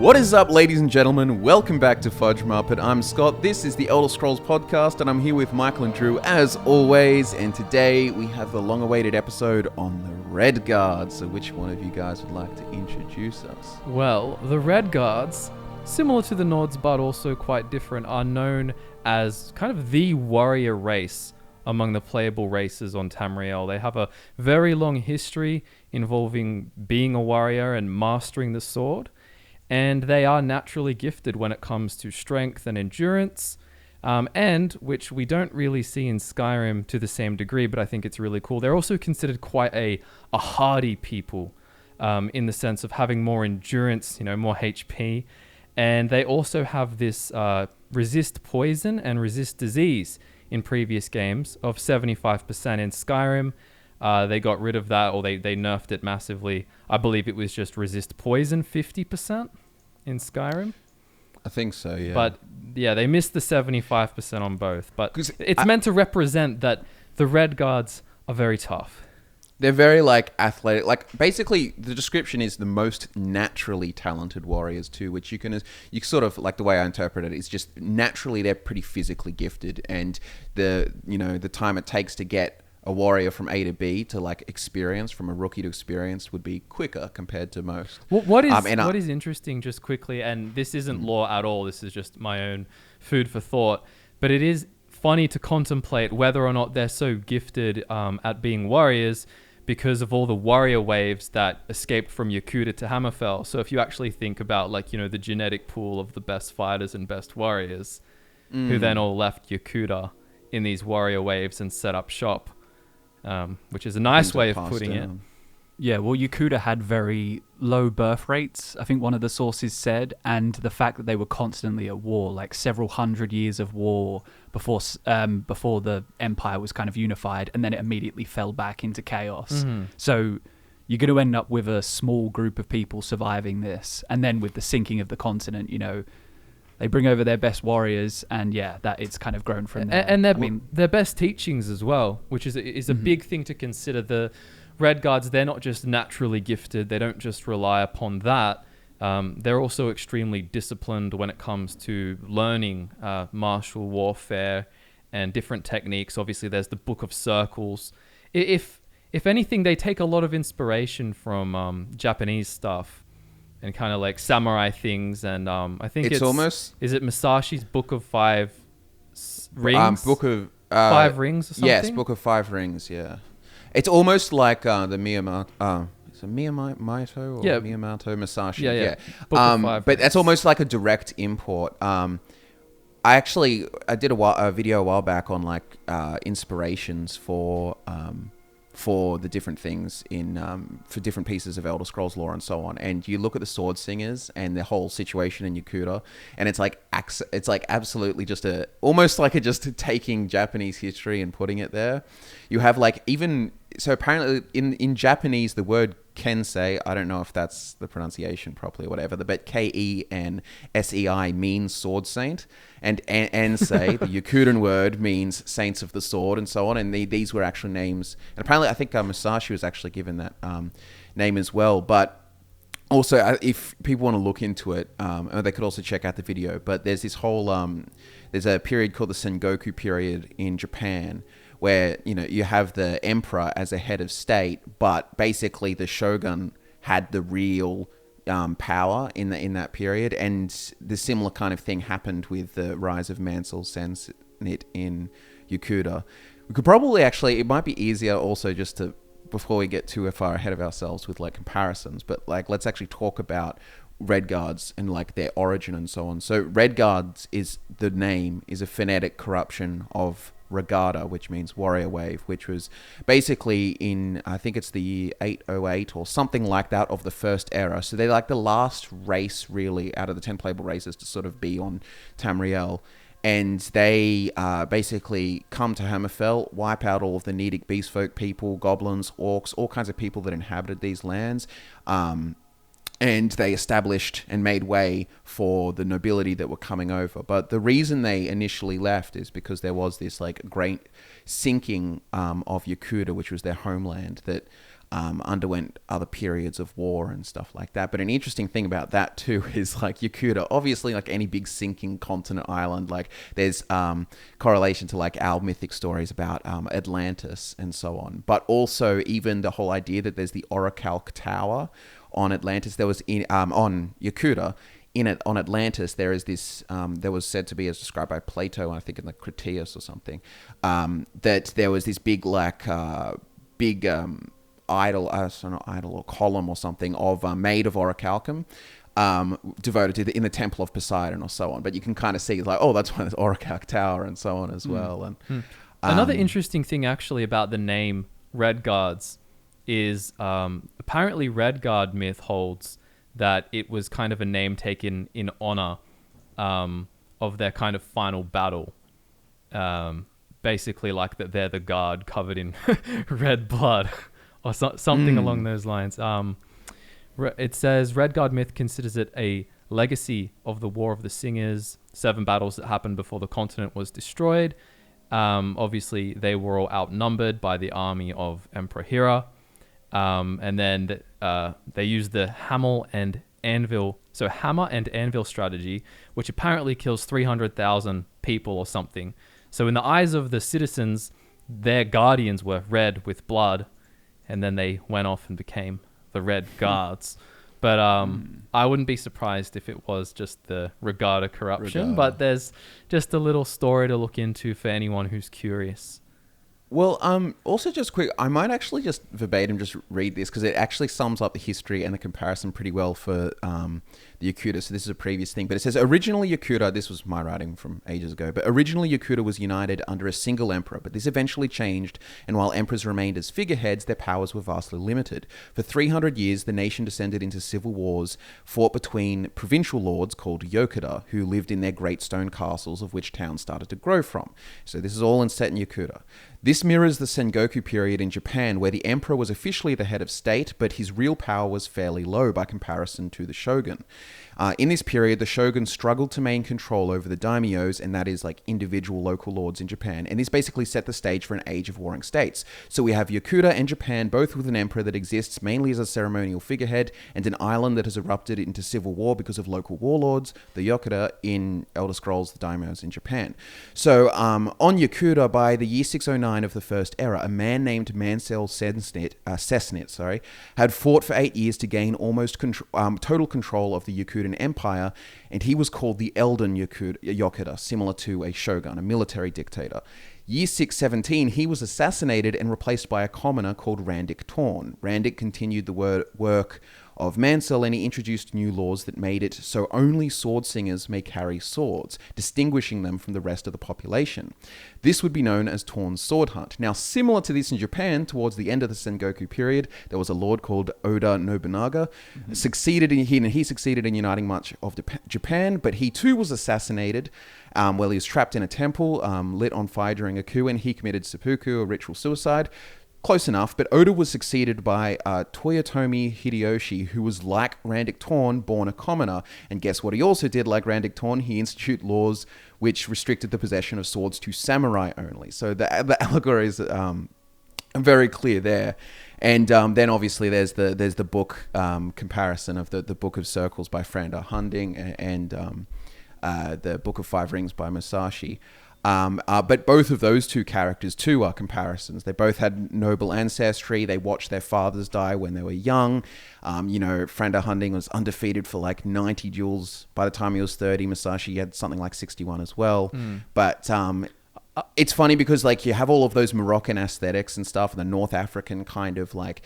What is up, ladies and gentlemen? Welcome back to FudgeMuppet. I'm Scott. This is the Elder Scrolls podcast, and I'm here with Michael and Drew as always. And today we have the long-awaited episode on the Redguards. So, which one of you guys would like to introduce us? Well, the Redguards, similar to the Nords but also quite different, are known as kind of the warrior race among the playable races on Tamriel. They have a very long history involving being a warrior and mastering the sword. And they are naturally gifted when it comes to strength and endurance, and which we don't really see in Skyrim to the same degree, but I think it's really cool. They're also considered quite a hardy people in the sense of having more endurance, more HP. And they also have this resist poison and resist disease in previous games of 75% in Skyrim. They got rid of that, or they nerfed it massively. I believe it was just resist poison 50% in Skyrim. I think so, yeah. But yeah, they missed the 75% on both. But it's meant to represent that the Redguards are very tough. They're very, athletic. Basically, the description is the most naturally talented warriors, too, which you sort of, the way I interpret it, is just naturally they're pretty physically gifted. And the time it takes to get a warrior from A to B to experience, from a rookie to experience, would be quicker compared to most. What is interesting, just quickly, and this isn't lore at all, this is just my own food for thought, but it is funny to contemplate whether or not they're so gifted at being warriors because of all the warrior waves that escaped from Yokuda to Hammerfell. So if you actually think about the genetic pool of the best fighters and best warriors who then all left Yokuda in these warrior waves and set up shop. Which is a nice way of putting it. Yeah, well, Yokuda had very low birth rates, I think one of the sources said, and the fact that they were constantly at war, several hundred years of war before the empire was kind of unified, and then it immediately fell back into chaos. Mm-hmm. So you're going to end up with a small group of people surviving this, and then with the sinking of the continent, they bring over their best warriors, and that it's kind of grown from there. And their best teachings as well, which is a big thing to consider. The Redguards, they're not just naturally gifted. They don't just rely upon that. They're also extremely disciplined when it comes to learning martial warfare and different techniques. Obviously, there's the Book of Circles. If anything, they take a lot of inspiration from Japanese stuff. And kind of samurai things, and I think it's almost... Is it Masashi's Book of Five Rings? Book of... Five Rings or something? Yes, Book of Five Rings, yeah. It's almost like the Miyamoto... is it Miyamoto or Miyamoto Masashi? Yeah. Book of Five but that's almost like a direct import. I did a video a while back on inspirations for the different things for different pieces of Elder Scrolls lore and so on. And you look at the Sword Singers and the whole situation in Yokuda, and it's absolutely just almost just taking Japanese history and putting it there. You have so apparently in Japanese, the word Kensei, I don't know if that's the pronunciation properly or whatever, but Kensei means sword saint, and Ansei, the Yokudan word, means saints of the sword, and so on. And these were actual names. And apparently, I think Masashi was actually given that name as well. But also, if people want to look into it, they could also check out the video. But there's this whole, there's a period called the Sengoku period in Japan, where you have the emperor as a head of state, but basically the shogun had the real power in that period, and the similar kind of thing happened with the rise of Mansell Senate in Yokuda. We could probably it might be easier also just to, before we get too far ahead of ourselves with comparisons, but let's actually talk about Redguards and their origin and so on. So Redguards is a phonetic corruption of Regarda, which means warrior wave, which was basically in, I think it's the year 808 or something like that of the first era. So they're the last race really out of the 10 playable races to sort of be on Tamriel. And they basically come to Hammerfell, wipe out all of the Nedic beastfolk people, goblins, orcs, all kinds of people that inhabited these lands. And they established and made way for the nobility that were coming over. But the reason they initially left is because there was this great sinking of Yokuda, which was their homeland, that underwent other periods of war and stuff like that. But an interesting thing about that too is like Yokuda, obviously like any big sinking continent island, like there's correlation to like our mythic stories about Atlantis and so on. But also even the whole idea that there's the Orichalc Tower on Atlantis, there was on Yokuda. On Atlantis, there is this. There was said to be, as described by Plato, I think in the Critias or something, that there was this big idol, not idol or column or something of made of orichalcum, devoted to in the temple of Poseidon or so on. But you can kind of see like, oh, that's why there's Orichalc Tower and so on as well. And another interesting thing actually about the name Redguards is apparently Redguard myth holds that it was kind of a name taken in honor of their kind of final battle. Basically like that they're the guard covered in red blood or something along those lines. It says Redguard myth considers it a legacy of the War of the Singers, 7 battles that happened before the continent was destroyed. Obviously, they were all outnumbered by the army of Emperor Hera. And then they used the hammer and anvil strategy, which apparently kills 300,000 people or something. So in the eyes of the citizens, their guardians were red with blood, and then they went off and became the Red Guards. But I wouldn't be surprised if it was just the Regatta corruption. But there's just a little story to look into for anyone who's curious. Well, also just quick, I might actually just verbatim just read this because it actually sums up the history and the comparison pretty well for the Yokuda. So this is a previous thing, but it says originally Yokuda, this was my writing from ages ago, but originally Yokuda was united under a single emperor, but this eventually changed, and while emperors remained as figureheads, their powers were vastly limited. For 300 years, the nation descended into civil wars fought between provincial lords called Yokuda, who lived in their great stone castles, of which towns started to grow from. So this is all set in Yokuda. This mirrors the Sengoku period in Japan, where the emperor was officially the head of state, but his real power was fairly low by comparison to the shogun. In this period, the shogun struggled to maintain control over the daimyos, and that is like individual local lords in Japan, and this basically set the stage for an age of warring states. So we have Yokuda and Japan, both with an emperor that exists mainly as a ceremonial figurehead, and an island that has erupted into civil war because of local warlords, the Yokuda in Elder Scrolls, the daimyos in Japan. So on Yokuda, by the year 609 of the First Era, a man named Mansell Cessnit, had fought for 8 years to gain almost total control of the Yokudan Empire, and he was called the Elden Yokuda, similar to a shogun, a military dictator. Year 617, he was assassinated and replaced by a commoner called Randik Torn. Randik continued the work of Mansell, and he introduced new laws that made it so only sword singers may carry swords, distinguishing them from the rest of the population. This would be known as Torn's sword hunt. Now, similar to this in Japan, towards the end of the Sengoku period, there was a lord called Oda Nobunaga. He succeeded in uniting much of Japan, but he too was assassinated while he was trapped in a temple, lit on fire during a coup, and he committed seppuku, a ritual suicide. Close enough, but Oda was succeeded by Toyotomi Hideyoshi, who was like Randik Torn, born a commoner. And guess what he also did like Randik Torn? He instituted laws which restricted the possession of swords to samurai only. So the allegory is very clear there. And then obviously there's the book comparison of the Book of Circles by Franda Hunding and the Book of Five Rings by Musashi. But both of those two characters too are comparisons. They both had noble ancestry. They watched their fathers die when they were young. Franda Hunding was undefeated for like 90 duels. By the time he was 30, Musashi had something like 61 as well. But it's funny because like you have all of those Moroccan aesthetics and stuff, and the North African kind of like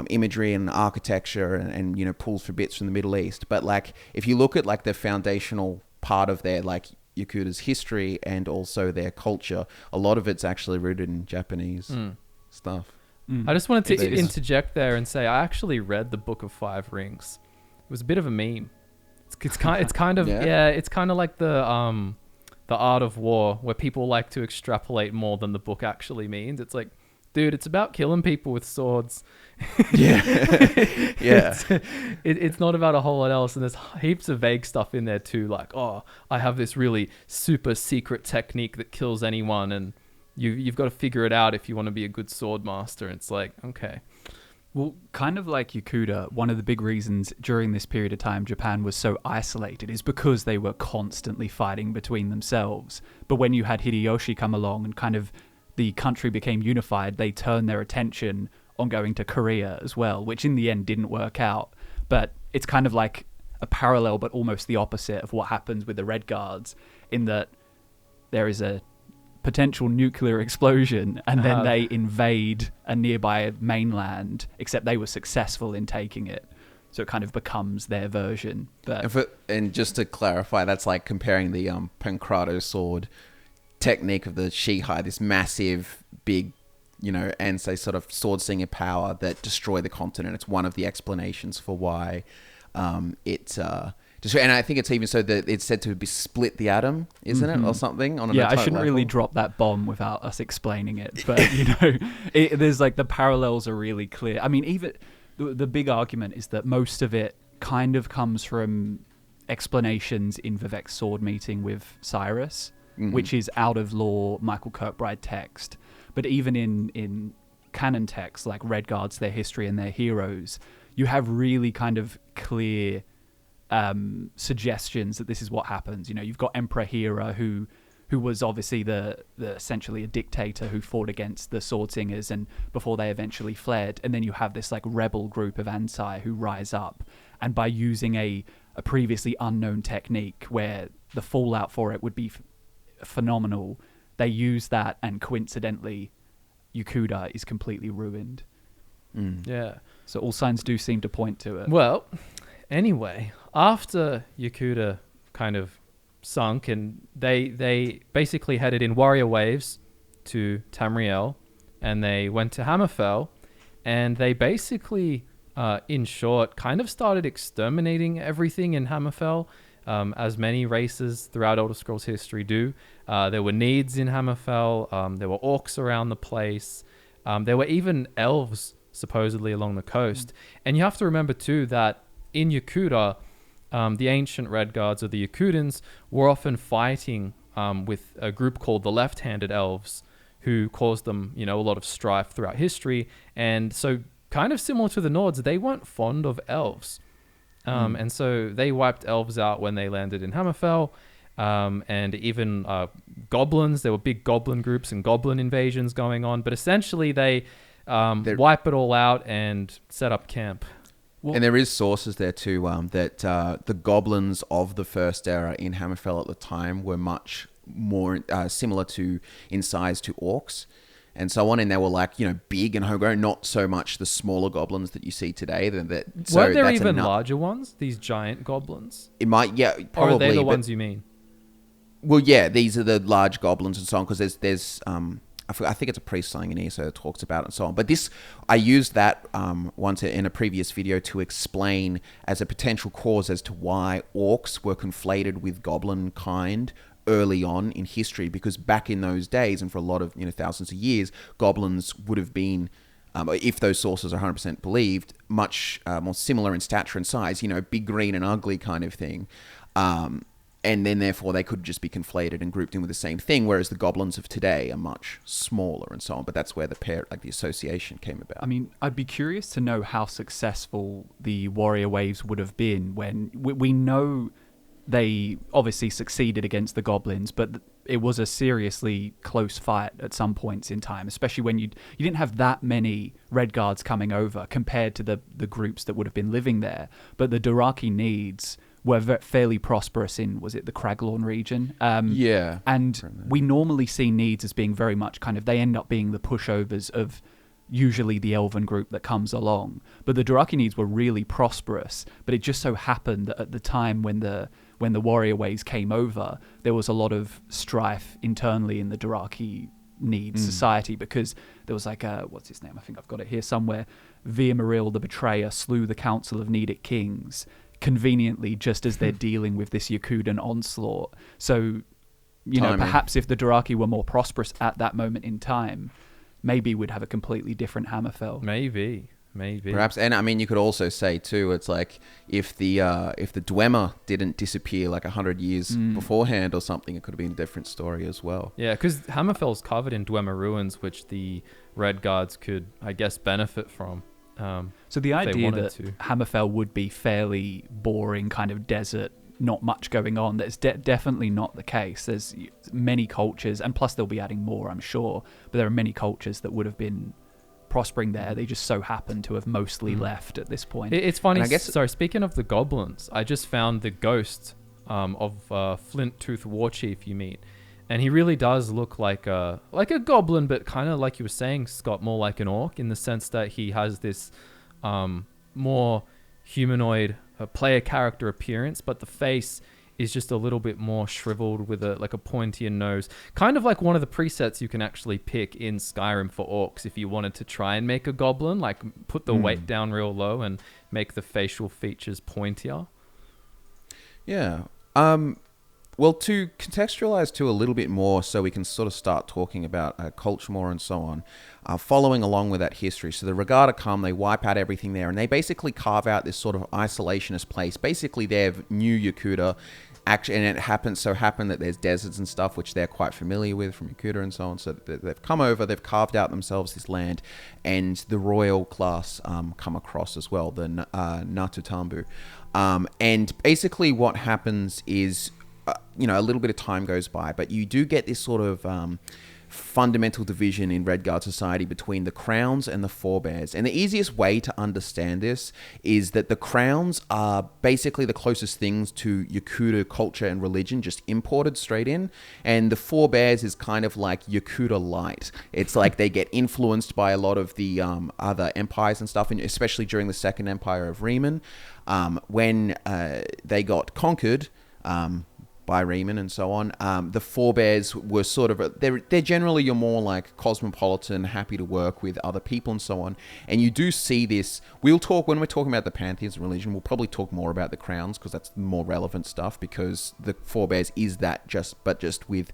imagery and architecture and pulls for bits from the Middle East. But like if you look at like the foundational part of their like Yokuda's history and also their culture, a lot of it's actually rooted in Japanese stuff. I just wanted to interject there and say I actually read the Book of Five Rings. It was a bit of a meme. It's kind of it's kind of like the Art of War, where people like to extrapolate more than the book actually means. It's like, dude, it's about killing people with swords. Yeah. It's not about a whole lot else. And there's heaps of vague stuff in there too. Like, oh, I have this really super secret technique that kills anyone. And you've got to figure it out if you want to be a good sword master. And it's like, okay, Well, kind of like Yokuda, one of the big reasons during this period of time Japan was so isolated is because they were constantly fighting between themselves. But when you had Hideyoshi come along and kind of the country became unified, they turned their attention on going to Korea as well, which in the end didn't work out. But it's kind of like a parallel, but almost the opposite of what happens with the Redguards, in that there is a potential nuclear explosion and then they invade a nearby mainland, except they were successful in taking it. So it kind of becomes their version. But and just to clarify, that's like comparing the Pancrado sword technique of the Shihai, this massive, big, and say sort of sword slinger power that destroy the continent. It's one of the explanations for why and I think it's even so that it's said to be split the atom, isn't it, or something? On an I atomic shouldn't level. really drop that bomb without us explaining it, but there's like the parallels are really clear. I mean, even the big argument is that most of it kind of comes from explanations in Vivek's sword meeting with Cyrus, which is out of law Michael Kirkbride text. But even in canon texts like Redguards, their history and their heroes, you have really kind of clear suggestions that this is what happens. You've got Emperor Hira, who was obviously the essentially a dictator who fought against the sword singers and before they eventually fled. And then you have this like rebel group of Ansai who rise up, and by using a previously unknown technique where the fallout for it would be phenomenal, they use that, and coincidentally Yokuda is completely ruined. Yeah. So all signs do seem to point to it. Well, anyway, after Yokuda kind of sunk, and they basically headed in warrior waves to Tamriel, and they went to Hammerfell, and they basically, in short, kind of started exterminating everything in Hammerfell, as many races throughout Elder Scrolls history do. There were needs in Hammerfell. There were orcs around the place. There were even elves supposedly along the coast. And you have to remember too that in Yokuda, the ancient Redguards, or the Yokudans, were often fighting with a group called the Left-Handed Elves, who caused them, a lot of strife throughout history. And so, kind of similar to the Nords, they weren't fond of elves. And so they wiped elves out when they landed in Hammerfell. And even goblins, there were big goblin groups and goblin invasions going on. But essentially, they wipe it all out and set up camp. Well, and there is sources there too that the goblins of the first era in Hammerfell at the time were much more similar in size to orcs and so on, and they were like big and homegrown, not so much the smaller goblins that you see today. Weren't there even larger ones? These giant goblins? It might, probably. Or are they the ones you mean? Well, yeah, these are the large goblins and so on, because there's I think it's a priest slang in here, so it talks about it and so on. But I used that once in a previous video to explain as a potential cause as to why orcs were conflated with goblin kind early on in history, because back in those days and for a lot of thousands of years, goblins would have been, if those sources are 100% believed, much more similar in stature and size, big, green and ugly kind of thing. And then, therefore, they could just be conflated and grouped in with the same thing, whereas the goblins of today are much smaller and so on. But that's where the association came about. I mean, I'd be curious to know how successful the warrior waves would have been when we know they obviously succeeded against the goblins, but it was a seriously close fight at some points in time, especially when you didn't have that many Redguards coming over compared to the groups that would have been living there. But the Dothraki needs were fairly prosperous in, was it the Craglorn region? Yeah. And we normally see needs as being very much kind of, they end up being the pushovers of usually the elven group that comes along. But the Dothraki needs were really prosperous, but it just so happened that at the time when the warrior waves came over, there was a lot of strife internally in the Dothraki needs society, because there was like what's his name? I think I've got it here somewhere. Viamaril the Betrayer slew the Council of Nedic Kings, conveniently just as they're dealing with this Yokudan onslaught. So, perhaps if the Dothraki were more prosperous at that moment in time, maybe we'd have a completely different Hammerfell. Maybe. Perhaps. And I mean, you could also say too, it's like if the Dwemer didn't disappear like 100 years beforehand or something, it could have been a different story as well. Yeah, because Hammerfell's covered in Dwemer ruins, which the Redguards could, I guess, benefit from. So the if they idea wanted that to. Hammerfell would be fairly boring kind of desert, not much going on, that's definitely not the case. There's many cultures, and plus they'll be adding more, I'm sure, but there are many cultures that would have been prospering there. They just so happen to have mostly left at this point. It's funny. And I guess- Sorry, speaking of the goblins, I just found the ghost of Flint Tooth Warchief you meet, and he really does look like a goblin, but kind of like you were saying, Scott, more like an orc in the sense that he has this more humanoid player character appearance, but the face is just a little bit more shriveled with a pointier nose, kind of like one of the presets you can actually pick in Skyrim for orcs if you wanted to try and make a goblin, like put the weight down real low and make the facial features pointier. Yeah. Well, to contextualize too a little bit more so we can sort of start talking about culture more and so on, following along with that history. So the Redguard come, they wipe out everything there, and they basically carve out this sort of isolationist place. Basically, they have new Yokuda, and it happens that there's deserts and stuff, which they're quite familiar with from Yokuda and so on. So they've come over, they've carved out themselves this land, and the royal class come across as well, the Natutambu. And basically what happens is, a little bit of time goes by, but you do get this sort of fundamental division in Redguard society between the Crowns and the Forebears. And the easiest way to understand this is that the Crowns are basically the closest things to Yokuda culture and religion, just imported straight in. And the Forebears is kind of like Yokuda light. It's like they get influenced by a lot of the other empires and stuff, and especially during the Second Empire of Riemann, when they got conquered by Riemann and so on. The Forebears were sort of, they're generally your more like cosmopolitan, happy to work with other people and so on. And you do see this, when we're talking about the pantheons and religion, we'll probably talk more about the Crowns because that's the more relevant stuff, because the Forebears is that just with,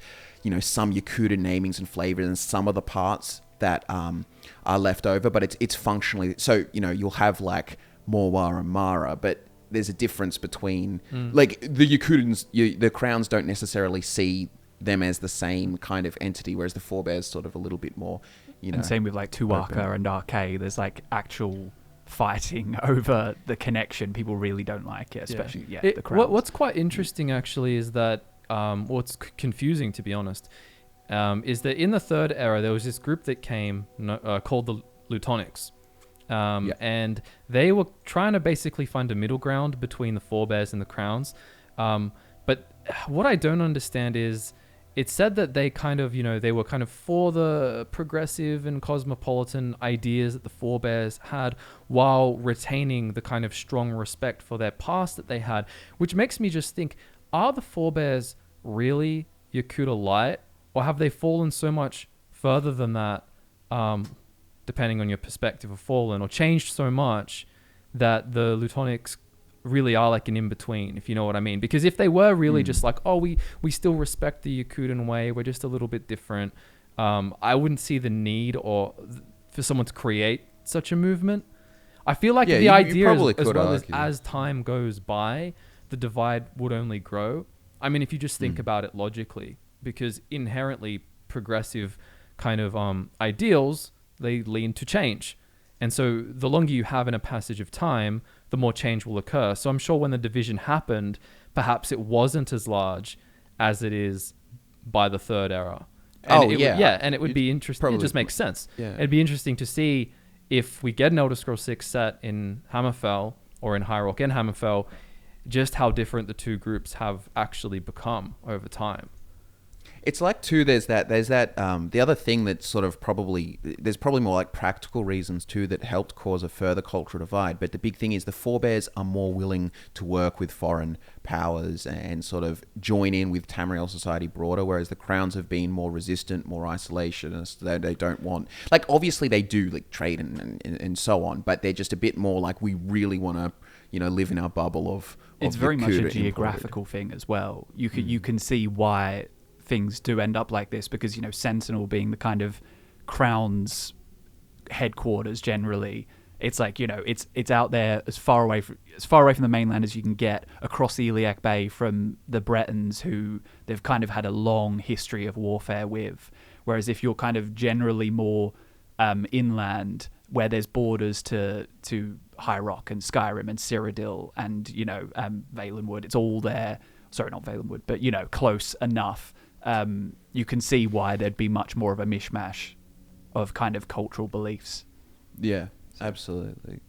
some Yokuda namings and flavors and some of the parts that are left over, but it's functionally, so, you'll have like Morwa and Mara, but there's a difference between like the Yokudans, the Crowns don't necessarily see them as the same kind of entity, whereas the Forebears sort of a little bit more, And same with like Tuaka and Arcade. There's like actual fighting over the connection. People really don't like it, especially the Crowns. What's quite interesting actually is that what's confusing, to be honest, is that in the Third Era there was this group that came called the Lutonics. And they were trying to basically find a middle ground between the Forebears and the Crowns. But what I don't understand is it said that they kind of, they were kind of for the progressive and cosmopolitan ideas that the Forebears had while retaining the kind of strong respect for their past that they had, which makes me just think, are the Forebears really Yokuda light, or have they fallen so much further than that, depending on your perspective of fallen, or changed so much that the Lutonics really are like an in-between, if you know what I mean? Because if they were really just like, we still respect the Yokudan way, we're just a little bit different, I wouldn't see the need for someone to create such a movement. I feel like the idea is, as time goes by, the divide would only grow. I mean, if you just think about it logically, because inherently progressive kind of ideals, they lean to change. And so the longer you have in a passage of time, the more change will occur. So I'm sure when the division happened, perhaps it wasn't as large as it is by the Third Era. And and it would be interesting. It just makes sense. Yeah. It'd be interesting to see if we get an Elder Scrolls 6 set in Hammerfell or in High Rock and Hammerfell, just how different the two groups have actually become over time. It's like too, there's that the other thing that sort of there's probably more like practical reasons too that helped cause a further cultural divide. But the big thing is the Forebears are more willing to work with foreign powers and sort of join in with Tamriel society broader, whereas the Crowns have been more resistant, more isolationist. They don't want, like, obviously they do like trade and so on, but they're just a bit more like, we really want to live in our bubble of it's very much a geographical thing as well. You can see why things do end up like this, because Sentinel being the kind of Crown's headquarters generally, it's like it's out there as far away from the mainland as you can get, across the Iliac Bay from the Bretons, who they've kind of had a long history of warfare with. Whereas if you're kind of generally more inland, where there's borders to High Rock and Skyrim and Cyrodiil and Valenwood. It's all there. Sorry, not Valenwood, but close enough. You can see why there'd be much more of a mishmash of kind of cultural beliefs. Yeah, absolutely.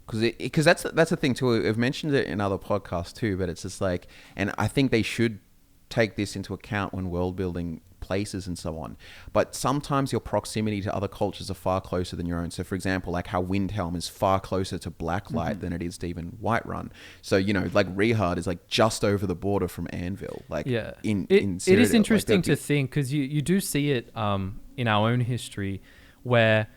Because that's the thing too. I've mentioned it in other podcasts too, but it's just like, and I think they should take this into account when world building places and so on. But sometimes your proximity to other cultures are far closer than your own. So for example, like how Windhelm is far closer to Blacklight than it is to even Whiterun. So, like Rehard is like just over the border from Anvil. Like yeah. in it is interesting like to think, because you do see it in our own history where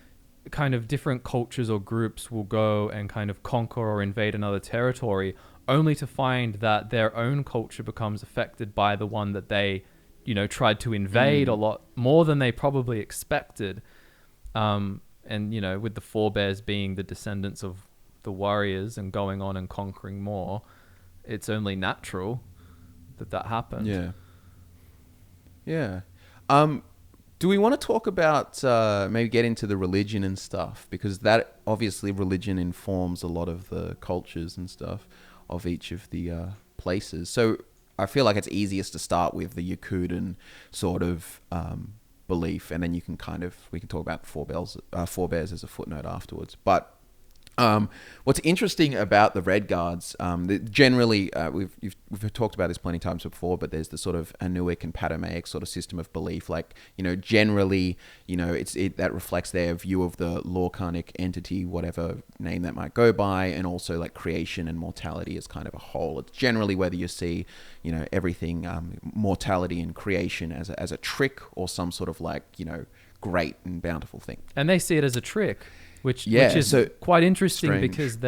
kind of different cultures or groups will go and kind of conquer or invade another territory, only to find that their own culture becomes affected by the one that they tried to invade a lot more than they probably expected. And with the Forebears being the descendants of the warriors and going on and conquering more, it's only natural that happened. Yeah. Do we want to talk about maybe get into the religion and stuff? Because that obviously religion informs a lot of the cultures and stuff of each of the places. So I feel like it's easiest to start with the Yokudan sort of belief, and then we can talk about Forebears as a footnote afterwards. But what's interesting about the Redguards, generally we've talked about this plenty of times before, but there's the sort of Anuic and Padomaic sort of system of belief. Like generally, that reflects their view of the Lorcanic entity, whatever name that might go by, and also like creation and mortality as kind of a whole. It's generally whether you see everything, mortality and creation as a trick or some sort of like great and bountiful thing. And they see it as a trick. Which is quite interesting, strange. Because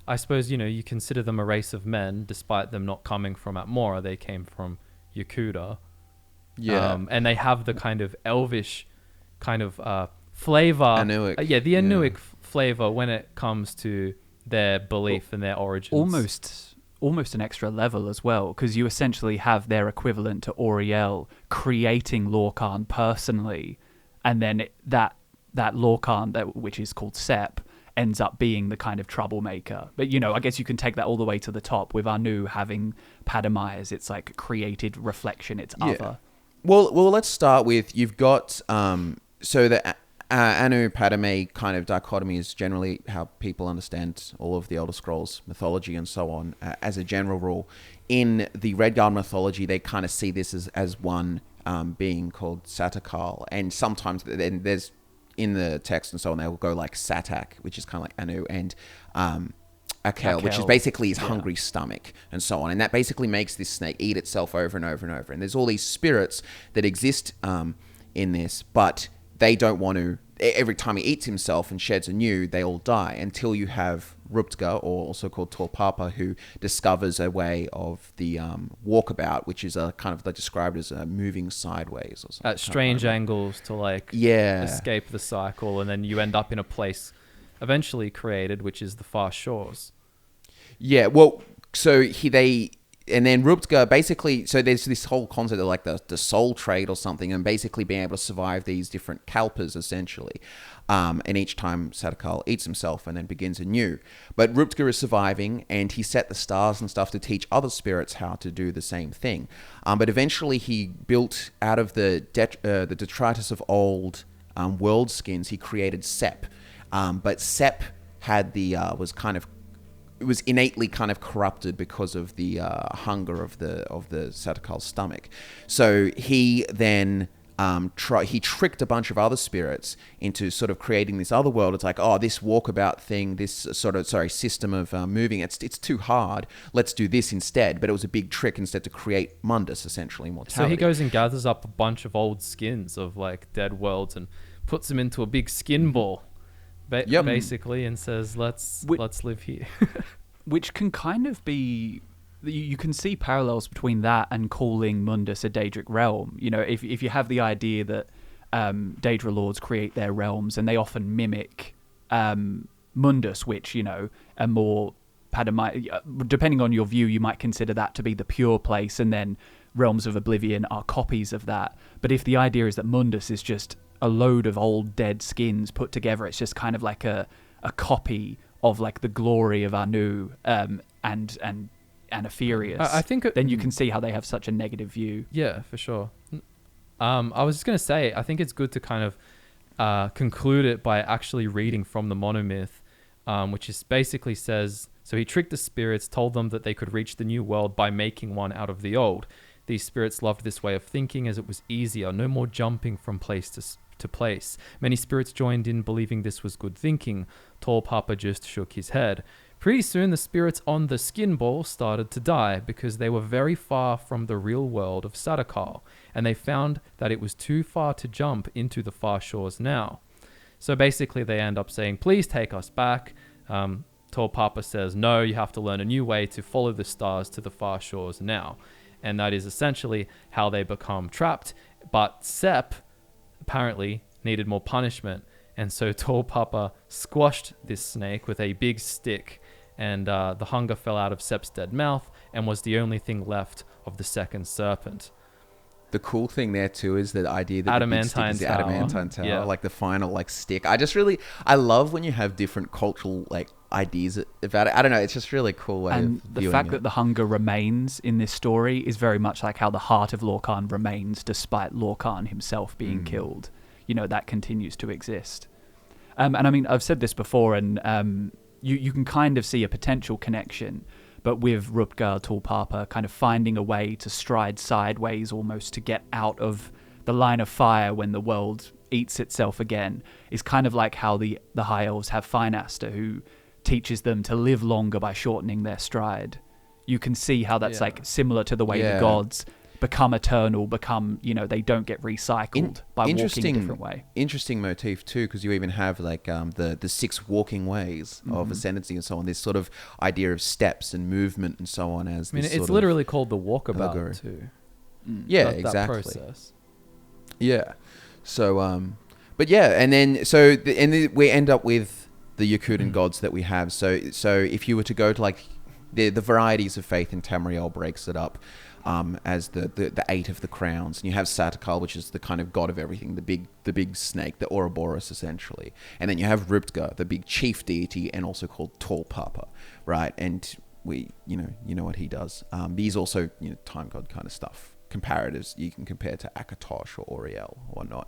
I suppose, you consider them a race of men, despite them not coming from Atmora. They came from Yokuda. Yeah. And they have the kind of elvish kind of flavor. Anuic. The Anuic flavor when it comes to their belief and their origins. Almost an extra level as well, because you essentially have their equivalent to Auriel creating Lorcan personally, and then that Lorcan, which is called Sep, ends up being the kind of troublemaker. But, I guess you can take that all the way to the top with Anu having Padomai. It's like created reflection, it's other. Well, let's start with, you've got, so the Anu Padomai kind of dichotomy is generally how people understand all of the Elder Scrolls mythology and so on, as a general rule. In the Redguard mythology, they kind of see this as one being called Satakal, and sometimes then there's, in the text and so on, they will go like Satak, which is kind of like Anu, and Akel, which is basically his hungry stomach and so on. And that basically makes this snake eat itself over and over and over. And there's all these spirits that exist in this, but they don't want to, every time he eats himself and sheds anew, they all die, until you have Ruptga, or also called Torpapa, who discovers a way of the walkabout, which is a kind of, they described as moving sideways or something. At strange angles to escape the cycle, and then you end up in a place eventually created, which is the far shores. Yeah, well, so and then Ruptga basically, so there's this whole concept of like the soul trade or something, and basically being able to survive these different kalpas essentially. And each time Satakal eats himself and then begins anew. But Ruptga is surviving, and he set the stars and stuff to teach other spirits how to do the same thing. But eventually he built out of the detritus of old world skins, he created Sep. But Sep had it was innately kind of corrupted because of the hunger of the Satakal's stomach. So he then he tricked a bunch of other spirits into sort of creating this other world. It's like, this walkabout thing, this system of moving, it's too hard. Let's do this instead. But it was a big trick instead to create Mundus, essentially, mortality. So he goes and gathers up a bunch of old skins of like dead worlds and puts them into a big skin ball. Basically, and says, let's live here. Which can kind of be, you can see parallels between that and calling Mundus a Daedric realm. If you have the idea that Daedra lords create their realms, and they often mimic Mundus, which, are more depending on your view, you might consider that to be the pure place, and then Realms of Oblivion are copies of that. But if the idea is that Mundus is just a load of old dead skins put together. It's just kind of like a copy of like the glory of Anu and Aetherius. I think then you can see how they have such a negative view. Yeah, for sure. I was just going to say, I think it's good to kind of conclude it by actually reading from the monomyth, which is basically says, so he tricked the spirits, told them that they could reach the new world by making one out of the old. These spirits loved this way of thinking as it was easier, no more jumping from place to place. Many spirits joined in, believing this was good thinking. Tall Papa just shook his head. Pretty soon, the spirits on the skin ball started to die because they were very far from the real world of Sadakal, and they found that it was too far to jump into the far shores now. So basically, they end up saying, please take us back. Tall Papa says, no, you have to learn a new way to follow the stars to the far shores now. And that is essentially how they become trapped. But Sep apparently needed more punishment. And so Tall Papa squashed this snake with a big stick. And the hunger fell out of Sep's dead mouth and was the only thing left of the second serpent. The cool thing there too is the idea that the big stick is the adamantine tower, like the final like stick. I love when you have different cultural like ideas about it. I don't know, it's just really cool way and of the viewing fact it. that the hunger remains in this story is very much like how the heart of Lorcan remains despite Lorcan himself being killed. You know, that continues to exist. And I mean, I've said this before, and you can kind of see a potential connection, but with Redguard Tall Papa kind of finding a way to stride sideways almost to get out of the line of fire when the world eats itself again, is kind of like how the High Elves have Finaster, who teaches them to live longer by shortening their stride. You can see how that's like similar to the way the gods become eternal, they don't get recycled by walking a different way. Interesting motif too, because you even have like the 6 walking ways of ascendancy and so on. This sort of idea of steps and movement and so on. As it's literally called the walkabout too. Yeah, that exactly. Process. Yeah. So, but yeah, and then we end up with the Yokudan gods that we have. So if you were to go to like the varieties of faith in Tamriel breaks it up. As the 8 of the crowns, and you have Sadakal, which is the kind of god of everything, the big snake, the Ouroboros essentially, and then you have Redguard, the big chief deity, and also called Tall Papa, right? And we, you know what he does. He's also time god kind of stuff. Comparatives you can compare to Akatosh or Oriel or whatnot.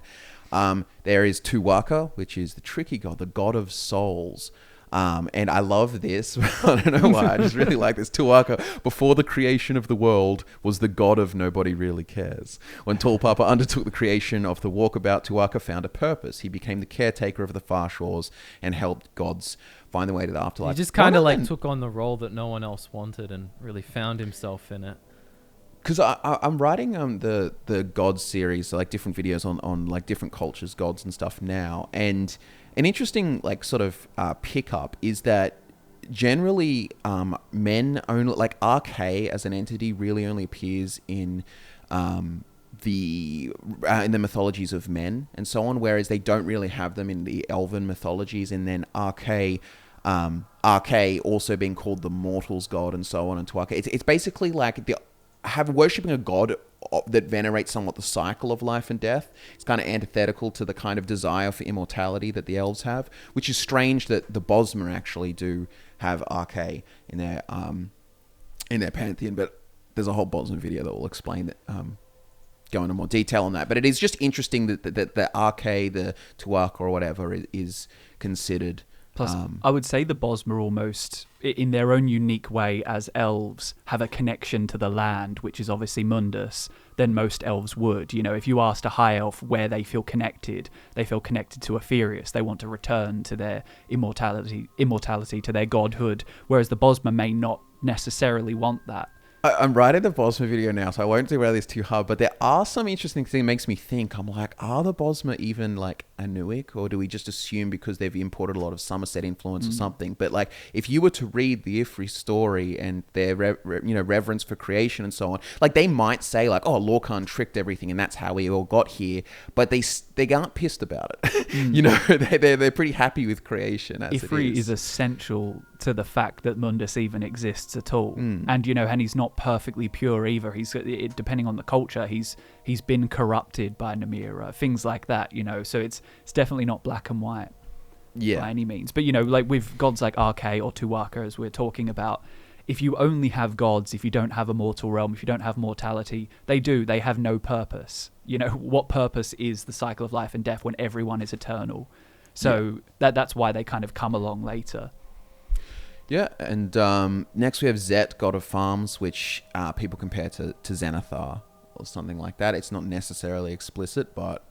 There is Tuwaka, which is the tricky god, the god of souls. And I love this. I don't know why. I just really like this. Tuwaka, before the creation of the world, was the god of nobody really cares. When Tall Papa undertook the creation of the walkabout, Tuwaka found a purpose. He became the caretaker of the far shores and helped gods find the way to the afterlife. He just kind of like took on the role that no one else wanted and really found himself in it. Because I'm writing the gods series, so like different videos on like different cultures, gods and stuff now, and an interesting like sort of pickup is that generally men only, like RK as an entity really only appears in the mythologies of men and so on, whereas they don't really have them in the elven mythologies, and then RK also being called the mortals god and so on, and Tuwaka. It's basically like worshipping a god that venerates somewhat the cycle of life and death. It's kind of antithetical to the kind of desire for immortality that the elves have, which is strange that the Bosmer actually do have RK in their pantheon. But there's a whole Bosmer video that will explain that, go into more detail on that. But it is just interesting that the RK, the Tuwaka or whatever, is considered. Plus, I would say the Bosmer almost, in their own unique way as elves, have a connection to the land, which is obviously Mundus, than most elves would. If you asked a high elf where they feel connected to Aetherius. They want to return to their immortality, to their godhood, whereas the Bosmer may not necessarily want that. I'm writing the Bosmer video now, so I won't derail this too hard, but there are some interesting things that makes me think. I'm like, are the Bosmer even like Anuic, or do we just assume because they've imported a lot of Somerset influence or something? But like, if you were to read the Ifri story and their reverence for creation and so on, like they might say like, oh, Lorcan tricked everything and that's how we all got here, but they aren't pissed about it. They're pretty happy with creation as Ifri it is. is essential to the fact that Mundus even exists at all. And and he's not perfectly pure either. He's depending on the culture, he's been corrupted by Namira, things like that. So it's definitely not black and white by any means. But like with gods like Arche or Tuwaka, as we're talking about, if you only have gods, if you don't have a mortal realm, if you don't have mortality, they have no purpose. What purpose is the cycle of life and death when everyone is eternal? So that's why they kind of come along later. Yeah, and next we have Zet, god of farms, which people compare to Xanathar or something like that. It's not necessarily explicit, but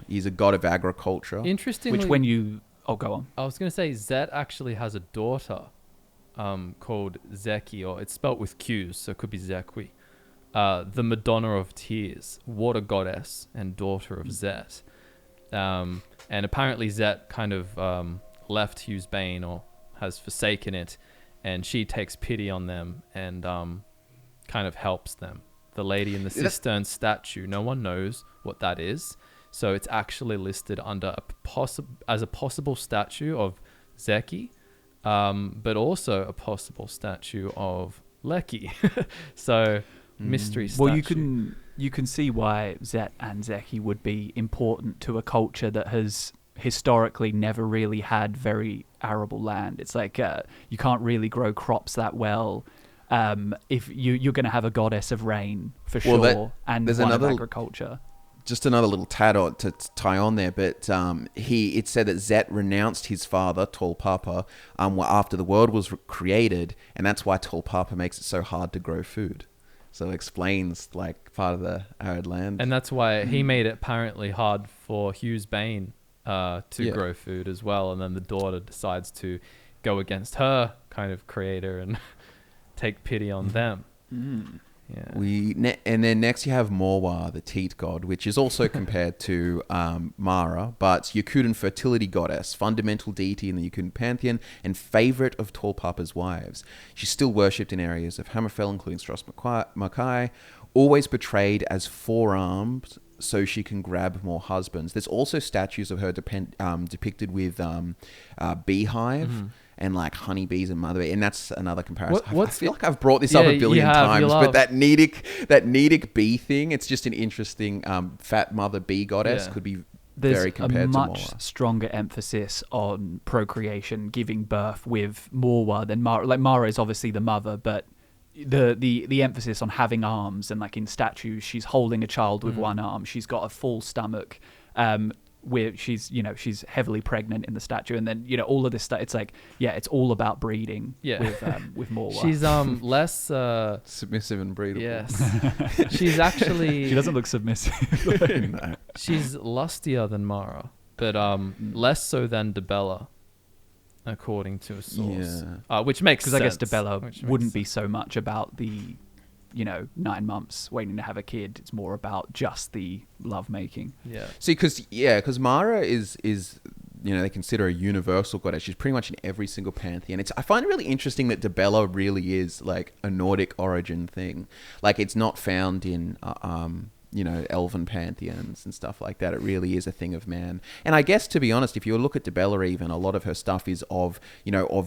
he's a god of agriculture. Interestingly, Which when you... Oh, go on. I was going to say Zet actually has a daughter called Zeki, or it's spelt with Q's, so it could be Zekwi. The Madonna of Tears, water goddess and daughter of Zet. And apparently Zet kind of left Hughes Bane, or has forsaken it, and she takes pity on them and kind of helps them. The lady in the cistern statue, no one knows what that is, so it's actually listed under as a possible statue of Zeki, but also a possible statue of Leki. So mystery statue. Well, you can see why Zet and Zeki would be important to a culture that has historically never really had very arable land. It's like you can't really grow crops that well. If you're going to have a goddess of rain for sure, and there's one of agriculture. Just another little tad to tie on there, but it said that Zet renounced his father, Tall Papa, after the world was created, and that's why Tall Papa makes it so hard to grow food. So it explains like part of the arid land. And that's why he made it apparently hard for Hughes Bane to grow food as well. And then the daughter decides to go against her kind of creator and take pity on them. Yeah. And then next you have Morwa, the teat god, which is also compared to Mara, but Yokudan fertility goddess, fundamental deity in the Yokudan pantheon, and favorite of Tall Papa's wives. She's still worshipped in areas of Hammerfell, including Stros Makai, always portrayed as four-armed so she can grab more husbands. There's also statues of her depicted with beehive. And like honeybees and mother bee, and that's another comparison. I feel like I've brought this up a billion times, but that Nedic bee thing, it's just an interesting fat mother bee goddess could be very compared to Morwa. There's a much stronger emphasis on procreation, giving birth with Morwa than Mara. Like Mara is obviously the mother, but the emphasis on having arms, and like in statues, she's holding a child with one arm. She's got a full stomach. Where she's heavily pregnant in the statue, and then all of this stuff. It's like it's all about breeding. With Morwa. She's less submissive and breedable. Yes, she's actually. She doesn't look submissive. No. She's lustier than Mara, but less so than Debella, according to a source. Which makes sense. Because I guess Debella wouldn't be so much about the 9 months waiting to have a kid. It's more about just the love making. Yeah. See, because Mara is they consider a universal goddess. She's pretty much in every single pantheon. I find it really interesting that Debella really is like a Nordic origin thing. Like it's not found in elven pantheons and stuff like that. It really is a thing of man. And I guess, to be honest, if you look at Debella, even a lot of her stuff is of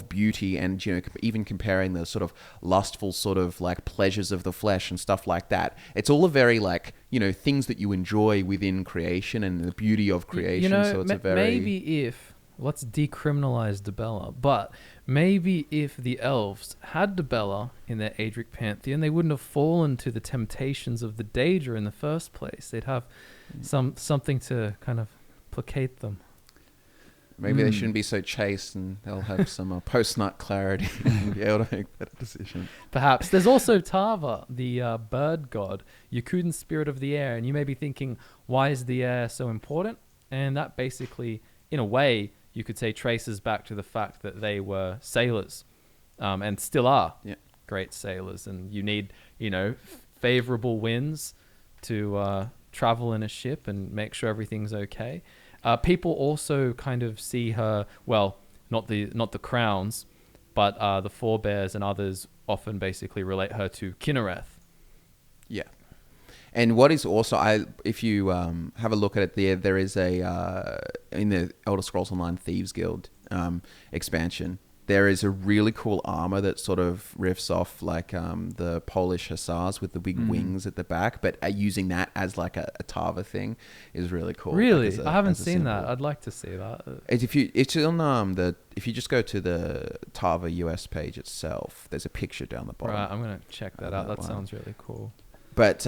beauty, and even comparing the sort of lustful sort of like pleasures of the flesh and stuff like that. It's all a very like things that you enjoy within creation and the beauty of creation. So it's a very let's decriminalize Debella, but maybe if the elves had Debella in their Adric pantheon, they wouldn't have fallen to the temptations of the Daedra in the first place. They'd have something to kind of placate them. Maybe they shouldn't be so chaste, and they'll have some post-nut clarity and be able to make better decisions. Perhaps. There's also Tava, the bird god, Yokudan spirit of the air, and you may be thinking, why is the air so important? And that basically, in a way, you could say traces back to the fact that they were sailors, and still are great sailors. And you need, favorable winds to travel in a ship and make sure everything's okay. People also kind of see her, well, not the crowns, but the Forebears and others often basically relate her to Kinnereth. Yeah. And what is also, if you have a look at it, there is a in the Elder Scrolls Online Thieves Guild expansion, there is a really cool armor that sort of riffs off like the Polish hussars with the big wings at the back, but using that as like a Tava thing is really cool. Really? Like I haven't seen symbol. that. I'd like to see that. It's on if you just go to the Tava US page itself, there's a picture down the bottom. Right, I'm gonna check that out. That sounds really cool. But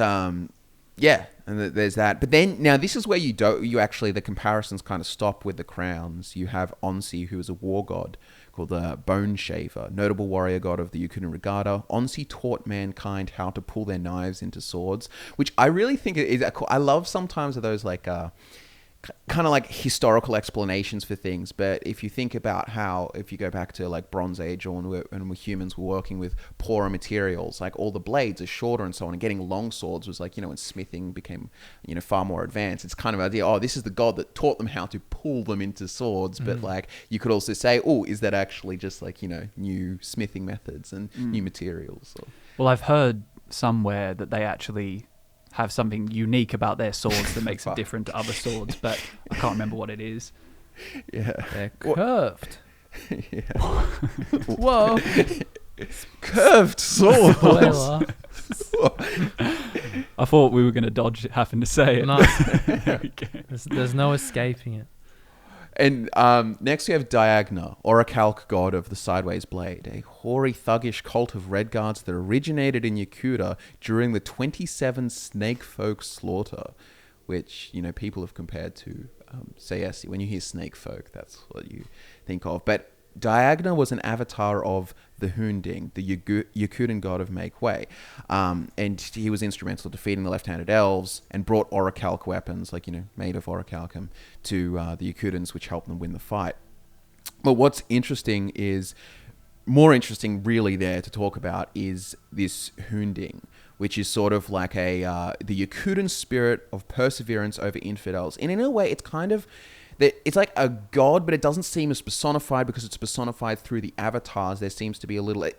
yeah, and there's that. But then now this is where you actually the comparisons kind of stop with the crowns. You have Onsi, who is a war god called the Bone Shaver, notable warrior god of the Yokudan Regatta. Onsi taught mankind how to pull their knives into swords, which I really think is cool. I love sometimes of those like kind of like historical explanations for things. But if you think about how, if you go back to like Bronze Age or when humans were working with poorer materials, like all the blades are shorter and so on, and getting long swords was like, when smithing became, far more advanced. It's kind of idea, this is the god that taught them how to pull them into swords. But like, you could also say, is that actually just like, new smithing methods and new materials? Or... Well, I've heard somewhere that they actually have something unique about their swords that makes it different to other swords, but I can't remember what it is. Yeah. They're curved. Yeah. Whoa. Curved swords. Spoiler. I thought we were going to dodge having to say it. No. There we go. There's no escaping it. And next we have Diagna, Orichalc god of the Sideways Blade, a hoary, thuggish cult of Redguards that originated in Yokuda during the 27 snake folk slaughter, which, people have compared to, when you hear snake folk, that's what you think of. But Diagna was an avatar of the Hunding, the Yokudan god of Make Way. And he was instrumental in defeating the left-handed elves and brought orichalc weapons, like, made of orichalcum, to the Yokudans, which helped them win the fight. But what's more interesting really there to talk about is this Hunding, which is sort of like the Yokudan spirit of perseverance over infidels. And in a way, it's kind of... It's like a god, but it doesn't seem as personified because it's personified through the avatars. There seems to be a little...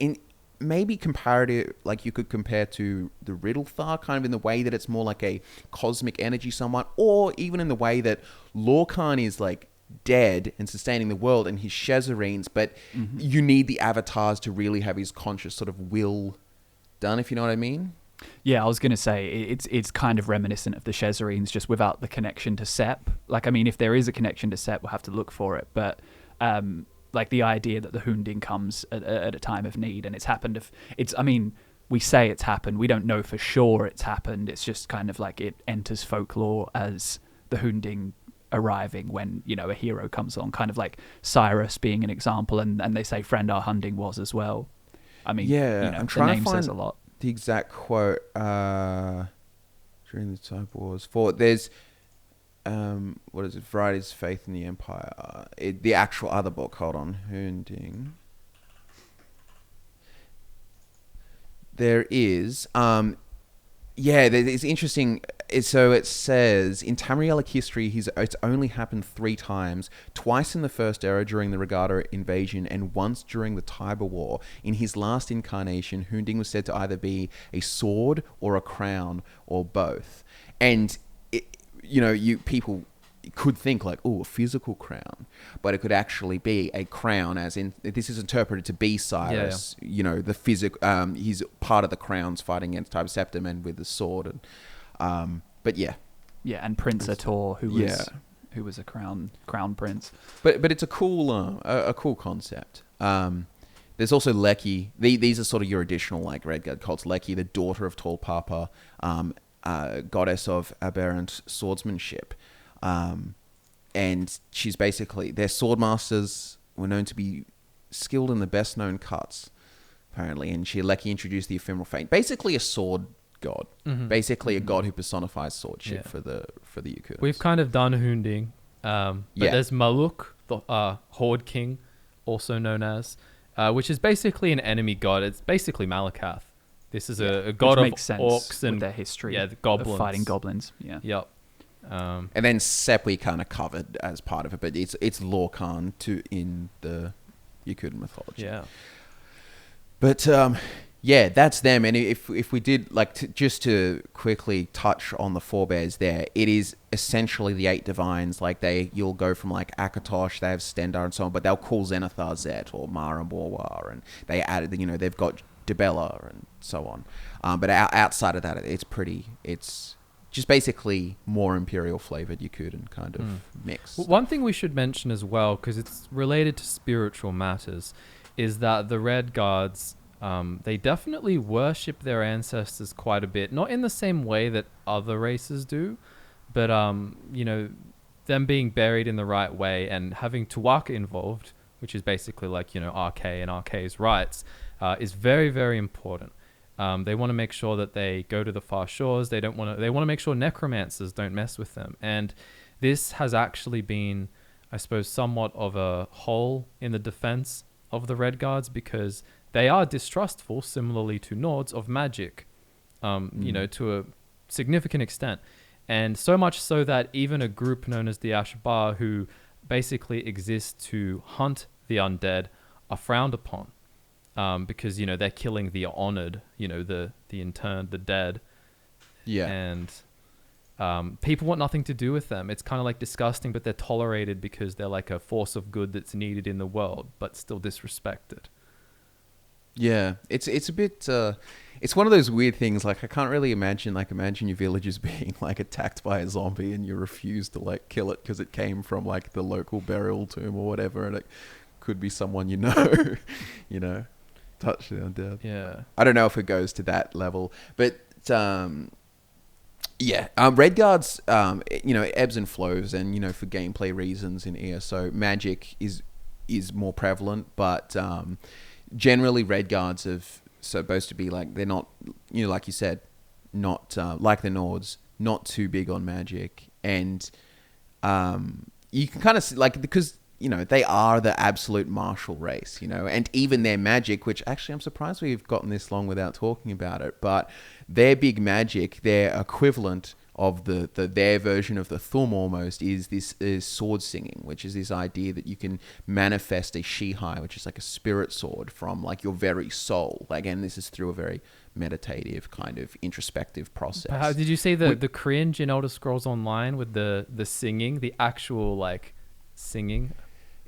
maybe comparative, like you could compare to the Riddlethar, kind of in the way that it's more like a cosmic energy somewhat, or even in the way that Lorcan is like dead and sustaining the world and his Shezarines, but you need the avatars to really have his conscious sort of will done, if you know what I mean? Yeah, I was going to say, it's kind of reminiscent of the Shezarines, just without the connection to Sep. Like, I mean, if there is a connection to Sep, we'll have to look for it. But, like, the idea that the Hunding comes at a time of need, and it's happened... we say it's happened. We don't know for sure it's happened. It's just kind of like it enters folklore as the Hunding arriving when, a hero comes on. Kind of like Cyrus being an example, and they say Frendar Hunding was as well. I mean, yeah, I'm trying the name to find says a lot. The exact quote during the Type Wars. There's what is it? Variety's Faith in the Empire. The actual other book. Hold on, Hunding. There is it's interesting. So it says, in Tamrielic history, it's only happened 3 times, twice in the First Era during the Regatta invasion, and once during the Tiber War. In his last incarnation, Hunding was said to either be a sword or a crown, or both. And, people could think like, a physical crown, but it could actually be a crown, as in, this is interpreted to be Cyrus, the physical, he's part of the crowns fighting against Tiber Septim and with the sword, and but yeah, and Prince Ator, who was a crown prince. But it's a cool concept. There's also Leki. These are sort of your additional like Redguard cults. Leki, the daughter of Tall Papa, goddess of aberrant swordsmanship, and she's basically, their sword masters were known to be skilled in the best known cuts, apparently. And Leki introduced the ephemeral feint, basically a sword god, basically a god who personifies swordship for the Yokuda. We've kind of done Hunding, but there's Maluk, the Horde King, also known as, which is basically an enemy god. It's basically Malakath. This is a god of orcs and their history, the goblins, of fighting goblins. Yep. And then Sep we kind of covered as part of it, but it's Lorcan in the Yokudan mythology. Yeah. But Yeah, that's them. And if we did like just to quickly touch on the forebears, there, it is essentially the 8 divines. Like you'll go from like Akatosh, they have Stendar and so on, but they'll call Zenithar Zet or Mara Morwa, and they added, they've got Debella and so on. But outside of that, it's just basically more imperial flavored Yokudan kind of mix. One thing we should mention as well, because it's related to spiritual matters, is that the Redguards, they definitely worship their ancestors quite a bit. Not in the same way that other races do, but, them being buried in the right way and having Tuwaka involved, which is basically like, RK and RK's rights, is very, very important. They want to make sure that they go to the far shores. They want to make sure necromancers don't mess with them. And this has actually been, I suppose, somewhat of a hole in the defense of the Redguards, because they are distrustful, similarly to Nords, of magic, to a significant extent. And so much so that even a group known as the Ashbar, who basically exist to hunt the undead, are frowned upon. Because, they're killing the honored, the interned, the dead. Yeah. And people want nothing to do with them. It's kind of like disgusting, but they're tolerated because they're like a force of good that's needed in the world, but still disrespected. Yeah. It's a bit... it's one of those weird things. Like, I can't really imagine your villagers being like attacked by a zombie and you refuse to like kill it because it came from like the local burial tomb or whatever, and it could be someone touchdown dead. Yeah. I don't know if it goes to that level, but Redguards, it ebbs and flows, and for gameplay reasons in ESO, magic is more prevalent, but generally Redguards are supposed to be like, they're not, like you said, not like the Nords, not too big on magic, and you can kind of see, like, because they are the absolute martial race, and even their magic, which actually I'm surprised we've gotten this long without talking about it, but their big magic, their equivalent of their version of the Thum almost is sword singing, which is this idea that you can manifest a Shihai, which is like a spirit sword, from like your very soul. Again, this is through a very meditative kind of introspective process. How did you say the cringe in Elder Scrolls Online with the singing, the actual like singing?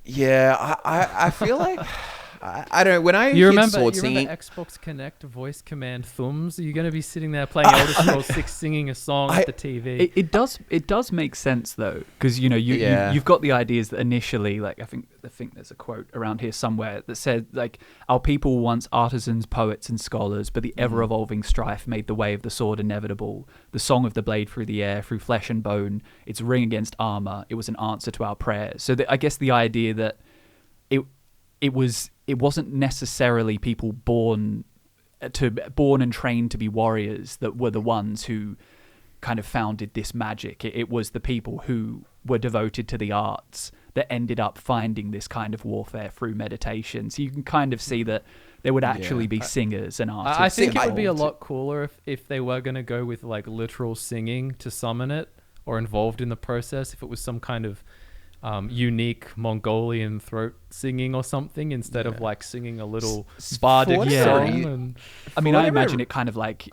Yeah, I feel like I don't know, when I hear sword singing. You remember Xbox Connect voice command thumbs? Are you going to be sitting there playing Elder Scrolls 6 singing a song at the TV? It does make sense though, because you've got the ideas that initially, like I think there's a quote around here somewhere that said like, our people were once artisans, poets and scholars, but the ever evolving strife made the way of the sword inevitable. The song of the blade through the air, through flesh and bone, its ring against armor, it was an answer to our prayers. So I guess the idea that it wasn't necessarily people born and trained to be warriors that were the ones who kind of founded this magic. It was the people who were devoted to the arts that ended up finding this kind of warfare through meditation. So you can kind of see that there would actually be singers and artists. I think it would be a lot cooler if they were going to go with like literal singing to summon it, or involved in the process, if it was some kind of unique Mongolian throat singing or something, instead of like singing a little bardic song. I imagine it kind of like,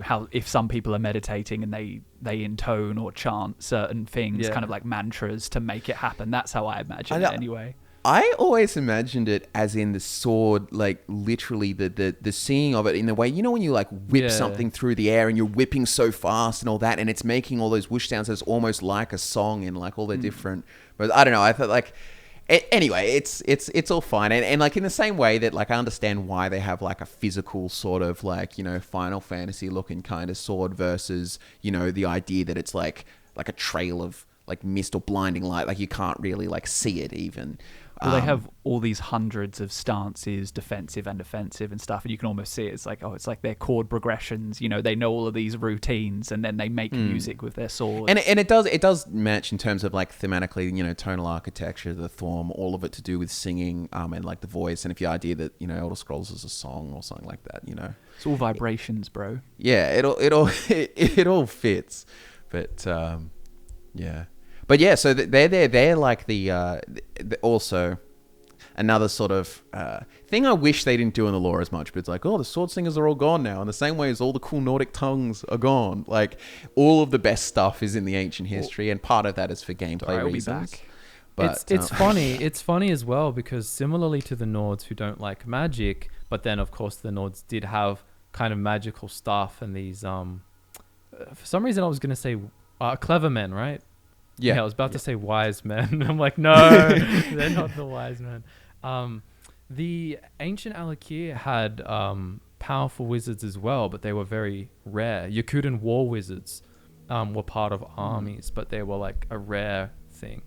how if some people are meditating and they intone or chant certain things, kind of like mantras to make it happen. That's how I imagine it anyway. I always imagined it as in the sword, like literally the singing of it in the way, when you like whip something through the air and you're whipping so fast and all that, and it's making all those whoosh sounds. It's almost like a song in like all the different, but I don't know. I thought like, anyway, it's all fine. And like in the same way that like I understand why they have like a physical sort of like, Final Fantasy looking kind of sword versus, the idea that it's like a trail of like mist or blinding light. Like you can't really like see it even. Well, they have all these hundreds of stances, defensive and offensive and stuff, and you can almost see it. It's like their chord progressions. They know all of these routines, and then they make music with their swords. And it does match in terms of like thematically, tonal architecture, the thorm, all of it to do with singing, and like the voice. And if the idea that Elder Scrolls is a song or something like that, it's all vibrations, bro. Yeah, it all fits, but yeah. But yeah, so they're like the also another sort of thing I wish they didn't do in the lore as much. But it's like, oh, the sword singers are all gone now, in the same way as all the cool Nordic tongues are gone. Like, all of the best stuff is in the ancient history, and part of that is for gameplay reasons. But it's funny. It's funny as well because similarly to the Nords who don't like magic, but then of course the Nords did have kind of magical stuff and these for some reason I was gonna say clever men, right? Yeah, I was about to say wise men. I'm like, no, they're not the wise men. The ancient Alakir had powerful wizards as well, but they were very rare. Yokudan war wizards were part of armies, but they were like a rare thing.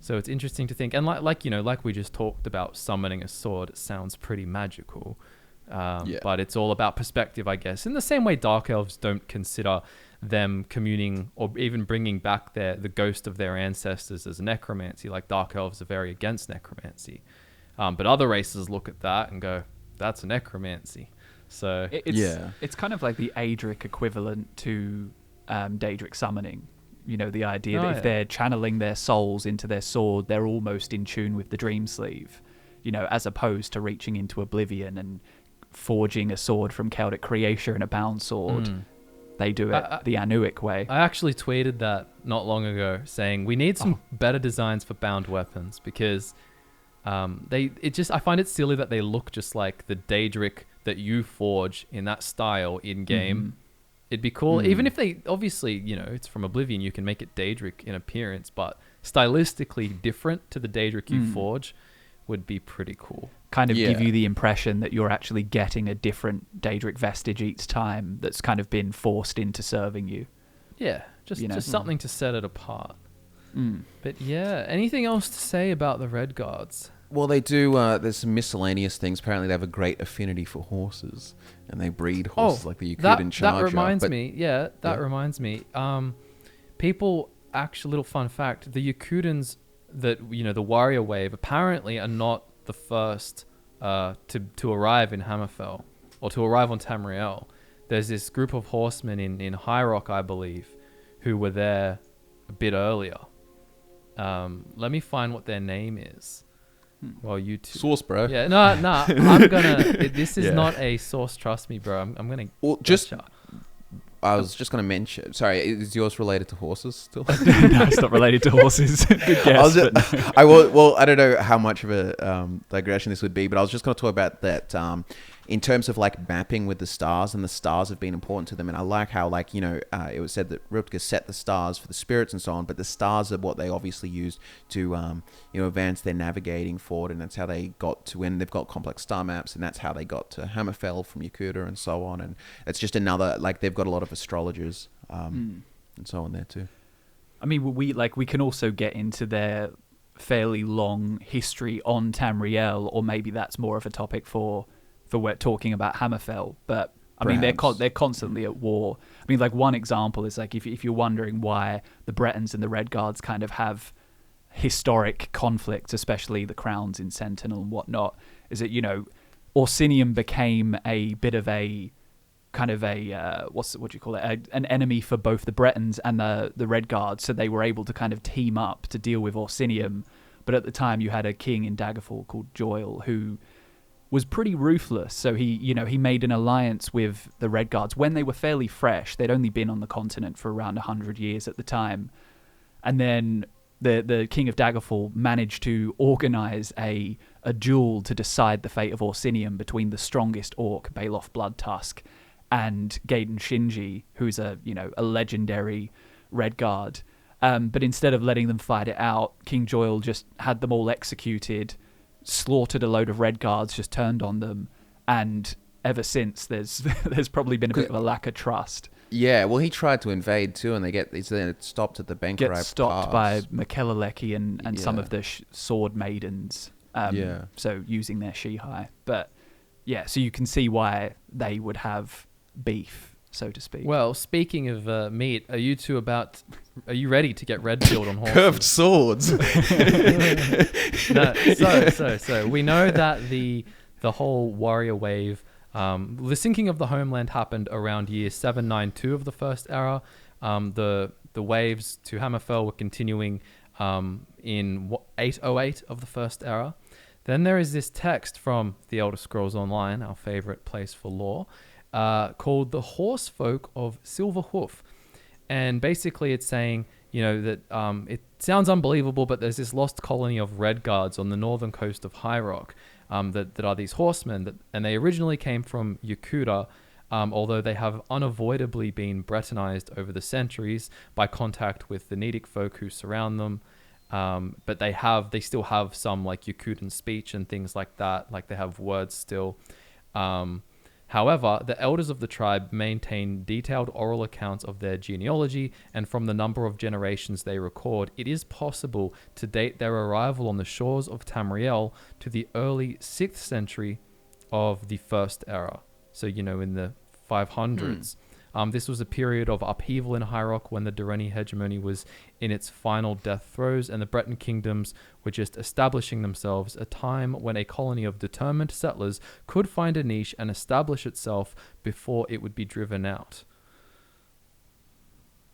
So it's interesting to think, and like we just talked about, summoning a sword, it sounds pretty magical. But it's all about perspective, I guess. In the same way Dark Elves don't consider them communing or even bringing back the ghost of their ancestors as necromancy. Like, Dark Elves are very against necromancy. But other races look at that and go, that's a necromancy. So it's kind of like the Aedric equivalent to Daedric summoning. You know, the idea that if they're channeling their souls into their sword, they're almost in tune with the Dream Sleeve, you know, as opposed to reaching into oblivion and forging a sword from Celtic creation and a bound sword. They do it the Anuic way. I actually tweeted that not long ago, saying we need some better designs for bound weapons, because I find it silly that they look just like the Daedric that you forge in that style in game. It'd be cool, even if they, obviously, you know, it's from Oblivion, you can make it Daedric in appearance, but stylistically different to the Daedric you forge would be pretty cool. Kind of give you the impression that you're actually getting a different Daedric vestige each time that's kind of been forced into serving you. Yeah, just something to set it apart. But yeah, anything else to say about the Redguards? Well, they do. There's some miscellaneous things. Apparently, they have a great affinity for horses, and they breed horses like the Yokudan Charger. That reminds me. People, actually, little fun fact: the Yokudans that, you know, the warrior wave, apparently are not the first to arrive in Hammerfell or to arrive on Tamriel. There's this group of horsemen in High Rock, I believe, who were there a bit earlier. Let me find what their name is. Well, you two. Source, bro. Yeah, no. I'm gonna. This is not a source. Trust me, bro. I'm gonna. Well, I was just gonna mention. Sorry, is yours related to horses still? No, it's not related to horses. Good guess. I don't know how much of a digression this would be, but I was just gonna talk about that. In terms of like mapping with the stars, and the stars have been important to them. And I like how, like, you know, it was said that Rutger set the stars for the spirits and so on, but the stars are what they obviously used to, you know, advance their navigating forward. And that's how they got to when they've got complex star maps, and that's how they got to Hammerfell from Yokuda and so on. And it's just another, like, they've got a lot of astrologers and so on there too. I mean, we can also get into their fairly long history on Tamriel, or maybe that's more of a topic for we're talking about Hammerfell, but I mean they're constantly at war. I mean, like, one example is like if you're wondering why the Bretons and the Redguards kind of have historic conflicts, especially the Crowns in Sentinel and whatnot, is that, you know, Orsinium became a bit of a kind of a what do you call it, an enemy for both the Bretons and the Redguards, so they were able to kind of team up to deal with Orsinium. But at the time you had a king in Daggerfall called Joyle who was pretty ruthless, so he made an alliance with the Redguards when they were fairly fresh. They'd only been on the continent for around 100 years at the time, and then the King of Daggerfall managed to organize a duel to decide the fate of Orsinium between the strongest orc, Baloth Bloodtusk, and Gaiden Shinji, who's a legendary Redguard. But instead of letting them fight it out, King Joyle just had them all executed, slaughtered a load of Redguards, just turned on them, and ever since there's probably been a bit of a lack of trust. Yeah, well, he tried to invade too, and it's then stopped at the Bankerai Pass. Get stopped by Makelaleki and some of the sword maidens. So using their Shihai. But yeah, so you can see why they would have beef, so to speak. Well, speaking of meat, are you ready to get red-pilled on horses? Curved swords. So we know that the whole warrior wave, the sinking of the homeland happened around year 792 of the First Era. The waves to Hammerfell were continuing in 808 of the First Era. Then there is this text from the Elder Scrolls Online, our favorite place for lore, called The Horse Folk of Silver Hoof. And basically it's saying, that it sounds unbelievable, but there's this lost colony of Redguards on the northern coast of High Rock that are these horsemen, and they originally came from Yokuda, although they have unavoidably been Bretonized over the centuries by contact with the Nedic folk who surround them. But they still have some like Yokudan speech and things like that, like they have words still. However, the elders of the tribe maintain detailed oral accounts of their genealogy, and from the number of generations they record, it is possible to date their arrival on the shores of Tamriel to the early 6th century of the First Era. So, in the 500s. This was a period of upheaval in High Rock when the Durrani hegemony was in its final death throes and the Breton kingdoms were just establishing themselves, a time when a colony of determined settlers could find a niche and establish itself before it would be driven out.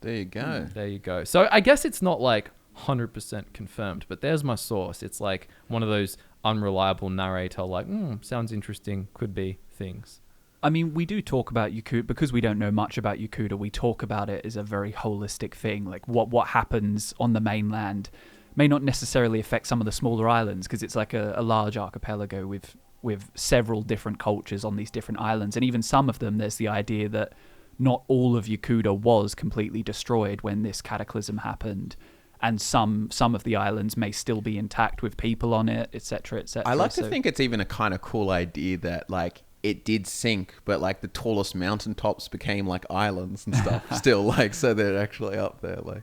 There you go. There you go. So I guess it's not like 100% confirmed, but there's my source. It's like one of those unreliable narrator, like, sounds interesting, could be things. I mean, we do talk about Yokuda because we don't know much about Yokuda. We talk about it as a very holistic thing. Like what happens on the mainland may not necessarily affect some of the smaller islands because it's like a large archipelago with several different cultures on these different islands. And even some of them, there's the idea that not all of Yokuda was completely destroyed when this cataclysm happened. And some of the islands may still be intact with people on it, etc., etc. I like to think it's even a kind of cool idea that like it did sink, but like the tallest mountaintops became like islands and stuff still, like, so they're actually up there, like.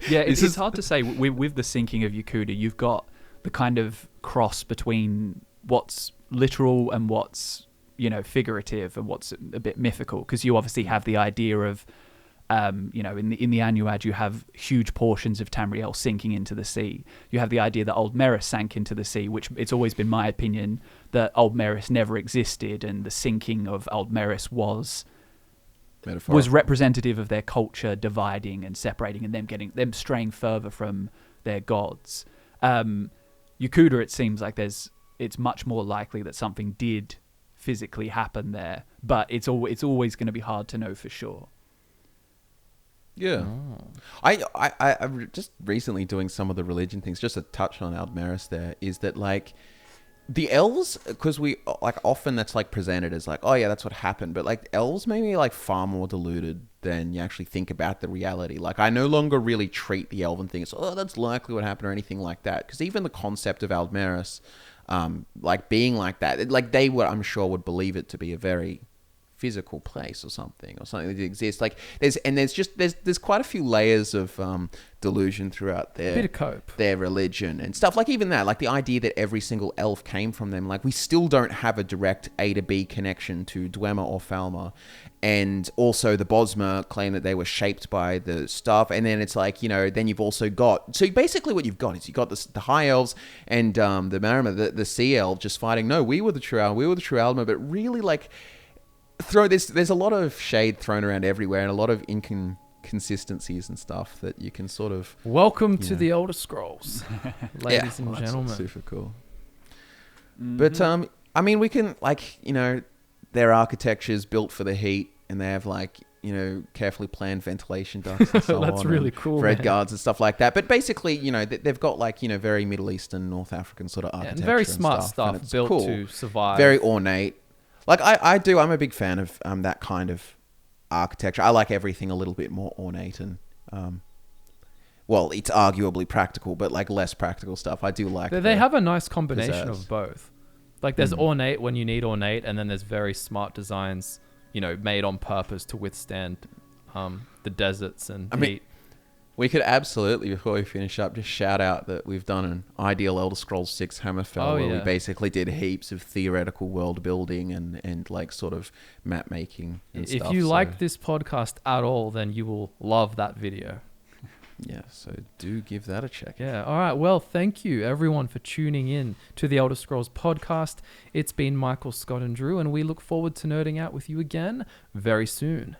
Yeah, it's hard to say. With the sinking of Yokuda, you've got the kind of cross between what's literal and what's, figurative and what's a bit mythical, because you obviously have the idea of, in the Anuad, you have huge portions of Tamriel sinking into the sea. You have the idea that Old Meris sank into the sea, which it's always been my opinion that Old Meris never existed, and the sinking of Old Meris was representative of their culture dividing and separating, and them straying further from their gods. Yokuda, it seems like it's much more likely that something did physically happen there, but it's always going to be hard to know for sure. Yeah. I just recently doing some of the religion things, just a touch on Aldmeris there, is that like the elves, because we like often that's like presented as like, oh yeah, that's what happened, but like elves may be like far more deluded than you actually think about the reality. Like I no longer really treat the elven thing as, oh, that's likely what happened or anything like that, because even the concept of Aldmeris like being like that, like they would, I'm sure, would believe it to be a very physical place or something that exists. Like there's quite a few layers of delusion throughout a bit of cope, their religion and stuff. Like even that, like the idea that every single elf came from them. Like we still don't have a direct A to B connection to Dwemer or Falmer. And also the Bosmer claim that they were shaped by the stuff. And then it's like, then you've also got... So basically what you've got is you've got the High Elves and the Marima, the Sea Elf just fighting, no, we were the true Alma. But really like... There's a lot of shade thrown around everywhere and a lot of inconsistencies and stuff that you can sort of... Welcome to the Elder Scrolls, ladies and gentlemen. That's super cool. Mm-hmm. But, I mean, we can, like, their architecture's built for the heat and they have, like, carefully planned ventilation ducts and so on. That's really cool, Redguards and stuff like that. But basically, they've got, like, very Middle Eastern, North African sort of architecture and very smart stuff built cool. to survive. Very ornate. Like, I'm a big fan of that kind of architecture. I like everything a little bit more ornate and, well, it's arguably practical, but, like, less practical stuff. I do like They have a nice combination of both. Like, there's ornate when you need ornate, and then there's very smart designs, made on purpose to withstand the deserts and heat. We could absolutely, before we finish up, just shout out that we've done an ideal Elder Scrolls 6 Hammerfell where we basically did heaps of theoretical world building and like sort of map making and stuff. If you like this podcast at all, then you will love that video. Yeah, so do give that a check. Yeah, all right. Well, thank you everyone for tuning in to the Elder Scrolls podcast. It's been Michael, Scott and Drew, and we look forward to nerding out with you again very soon.